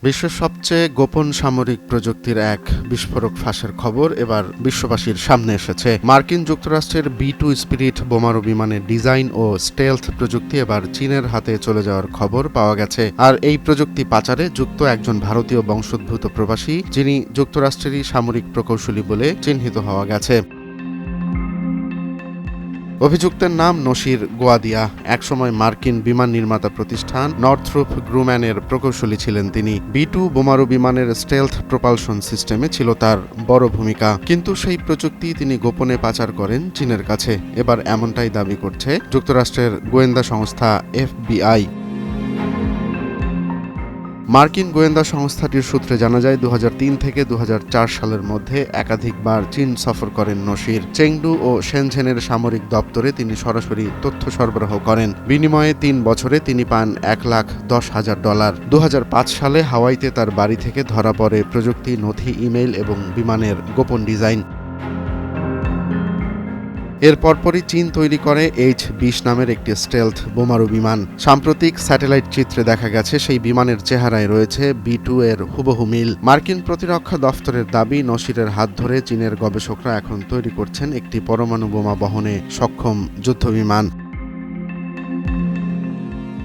বিশ্বের সবচেয়ে গোপন সামরিক প্রযুক্তির এক বিস্ফোরক ফাঁসের খবর এবার বিশ্ববাসীর সামনে এসেছে। মার্কিন যুক্তরাষ্ট্রের B-2 স্পিরিট বোমারু বিমানের ডিজাইন ও স্টেলথ প্রযুক্তি এবার চীনের হাতে চলে যাওয়ার খবর পাওয়া গেছে। আর এই প্রযুক্তি পাচারে যুক্ত একজন ভারতীয় বংশোদ্ভূত প্রবাসী, যিনি যুক্তরাষ্ট্রেরই সামরিক প্রকৌশলী বলে চিহ্নিত হওয়া গেছে। অভিযুক্তের নাম নসির গোয়াদিয়া। একসময় মার্কিন বিমান নির্মাতা প্রতিষ্ঠান নর্থ্রপ গ্রুম্যানের প্রকৌশলী ছিলেন তিনি। B-2 বোমারু বিমানের স্টেলথ প্রপালশন সিস্টেমে ছিল তার বড় ভূমিকা, কিন্তু সেই প্রযুক্তি তিনি গোপনে পাচার করেন চীনের কাছে। এবার এমনটাই দাবি করছে যুক্তরাষ্ট্রের গোয়েন্দা সংস্থা FBI। মার্কিন গোয়েন্দা সংস্থাটির সূত্রে জানা যায় 2003 থেকে 2004 সালের মধ্যে একাধিকবার চীন সফর করেন নসির। চেংডু ও শেনঝেনের সামরিক দপ্তরে তিনি সরাসরি তথ্য সরবরাহ করেন। বিনিময়ে 3 বছরে তিনি পান $1,10,000। 2005 সালে হাওয়াইতে তার বাড়ি থেকে ধরা পড়ে প্রযুক্তি, নথি, ইমেইল এবং বিমানের গোপন ডিজাইন। এর পরপরই চীন তৈরি করে H-20 নামের একটি স্টেলথ বোমারু বিমান। সাম্প্রতিক স্যাটেলাইট চিত্রে দেখা গেছে সেই বিমানের চেহারায় রয়েছে B-2 এর হুবহু মিল। মার্কিন প্রতিরক্ষা দফতরের দাবি, নসিরের হাত ধরে চীনের গবেষকরা এখন তৈরি করছেন একটি পরমাণু বোমা বহনে সক্ষম যুদ্ধবিমান।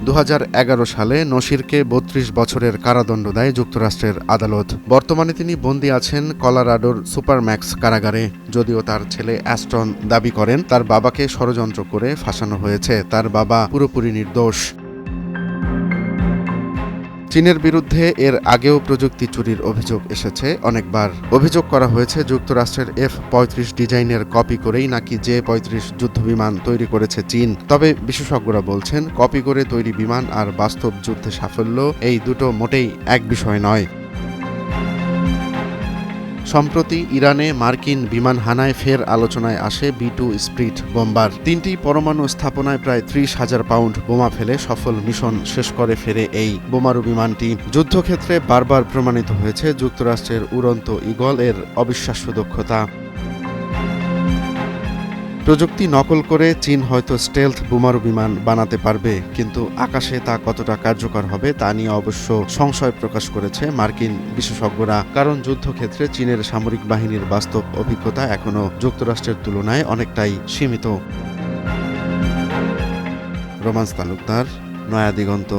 2011 সালে নসিরকে 32 বছরের কারাদণ্ড দেয় যুক্তরাষ্ট্রের আদালত। বর্তমানে তিনি বন্দী আছেন কলোরাডোর সুপারম্যাক্স কারাগারে। যদিও তার ছেলে অ্যাস্টন দাবি করেন তার বাবাকে ষড়যন্ত্র করে ফাঁসানো হয়েছে। তার বাবা পুরোপুরি নির্দোষ। চীনের বিরুদ্ধে এর আগেও প্রযুক্তি চুরির অভিযোগ এসেছে অনেকবার। অভিযোগ করা হয়েছে যুক্তরাষ্ট্রের F-35 ডিজাইনের কপি করেই নাকি J-35 যুদ্ধবিমান তৈরি করেছে চীন। তবে বিশেষজ্ঞরা বলছেন, কপি করে তৈরি বিমান আর বাস্তব যুদ্ধে সাফল্য, এই দুটো মোটেই এক বিষয় নয়। সম্প্রতি ইরানে মার্কিন বিমান হানায় ফের আলোচনায় আসে B-2 স্পিরিট বোম্বার। 3টি পরমাণু স্থাপনায় প্রায় 30,000 পাউন্ড বোমা ফেলে সফল মিশন শেষ করে ফেরে এই বোমারু বিমানটি। যুদ্ধক্ষেত্রে বারবার প্রমাণিত হয়েছে যুক্তরাষ্ট্রের উড়ন্ত ঈগল এর অবিশ্বাস্য দক্ষতা। প্রযুক্তি নকল করে চীন হয়তো স্টেলথ বোমারু বিমান বানাতে পারবে, কিন্তু আকাশে তা কতটা কার্যকর হবে তা নিয়ে অবশ্য সংশয় প্রকাশ করেছে মার্কিন বিশেষজ্ঞরা। কারণ যুদ্ধক্ষেত্রে চীনের সামরিক বাহিনীর বাস্তব অভিজ্ঞতা এখনও যুক্তরাষ্ট্রের তুলনায় অনেকটাই সীমিত। রোমান্স তালুকদার, নয়া দিগন্ত।